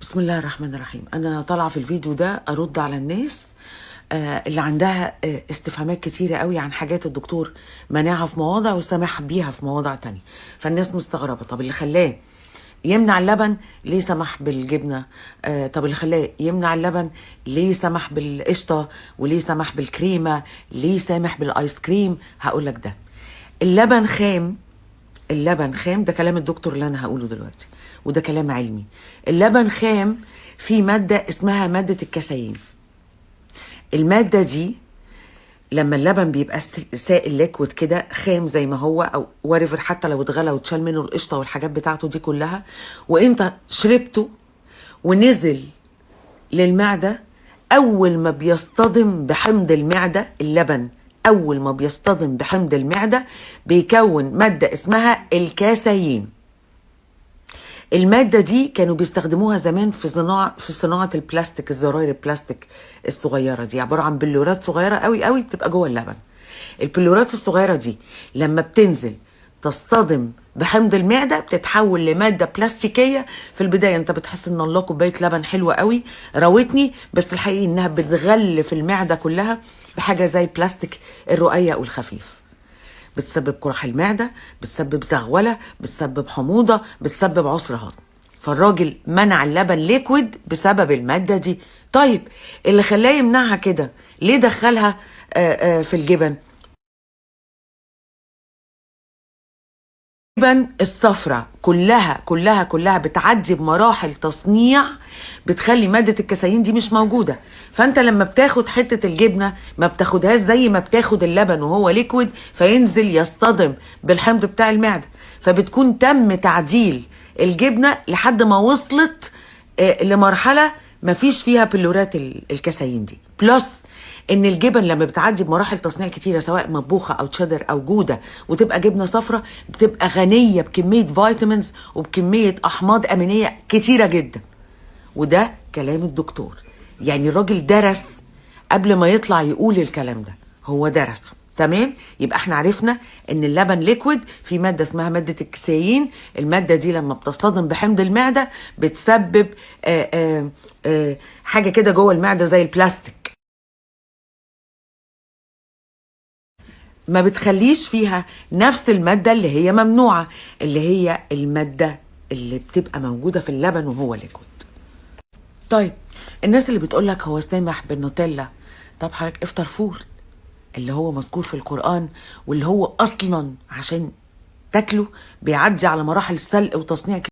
بسم الله الرحمن الرحيم. أنا طالعة في الفيديو ده أرد على الناس اللي عندها استفهامات كتيرة قوي عن حاجات الدكتور منعها في مواضع وسمح بيها في مواضع تانية. فالناس مستغربة، طب اللي خلاه يمنع اللبن ليه سمح بالجبنة؟ طب اللي خلاه يمنع اللبن ليه سمح بالقشطة؟ وليه سمح بالكريمة؟ ليه سامح بالآيس كريم؟ هقول لك ده اللبن خام. اللبن خام، ده كلام الدكتور اللي انا هقوله دلوقتي، وده كلام علمي. اللبن خام فيه مادة اسمها مادة الكسيين. المادة دي لما اللبن بيبقى سائل ليكويد كده خام زي ما هو او وريفر، حتى لو اتغلى واتشال منه القشطة والحاجات بتاعته دي كلها وانت شربته ونزل للمعدة، اول ما بيصطدم بحمض المعدة اللبن، اول ما بيصطدم بحمض المعدة بيكون مادة اسمها الكاسيين. المادة دي كانوا بيستخدموها زمان في صناعة البلاستيك، الزراير البلاستيك الصغيرة دي عبارة عن بلورات صغيرة قوي قوي بتبقى جوه اللبن. البلورات الصغيرة دي لما بتنزل تصطدم بحمض المعدة بتتحول لمادة بلاستيكية. في البداية انت بتحس ان الله كوباية لبن حلوة قوي راوتني، بس الحقيقة انها بتغلف المعدة كلها بحاجة زي بلاستيك الرقيق والخفيف. بتسبب قرح المعدة، بتسبب زغولة، بتسبب حموضة، بتسبب عسر هضم. فالراجل منع اللبن ليكويد بسبب المادة دي. طيب اللي خلاه يمنعها كده ليه دخلها في الجبن؟ الجبن الصفراء كلها بتعدي بمراحل تصنيع بتخلي مادة الكسيين دي مش موجودة. فانت لما بتاخد حتة الجبنة ما بتاخدهاش زي ما بتاخد اللبن وهو ليكويد فينزل يصطدم بالحمض بتاع المعدة، فبتكون تم تعديل الجبنة لحد ما وصلت لمرحلة ما فيش فيها بلورات الكسيين دي. بلس ان الجبن لما بتعدي بمراحل تصنيع كتيره سواء مطبوخه او تشيدر او جوده وتبقى جبنه صفراء بتبقى غنيه بكميه فيتامينز وبكميه احماض امينيه كتيره جدا. وده كلام الدكتور، يعني الراجل درس قبل ما يطلع يقول الكلام ده، هو درسه. تمام، يبقى احنا عرفنا ان اللبن ليكويد في ماده اسمها ماده الكسيين. الماده دي لما بتصطدم بحمض المعده بتسبب حاجه كده جوه المعده زي البلاستيك، ما بتخليش فيها نفس المادة اللي هي ممنوعة، اللي هي المادة اللي بتبقى موجودة في اللبن وهو ليكويد. طيب الناس اللي بتقولك هو سامح بالنوتيلا، طب حضرتك افطر فول اللي هو مذكور في القرآن واللي هو أصلا عشان تاكله بيعدي على مراحل سلق وتصنيع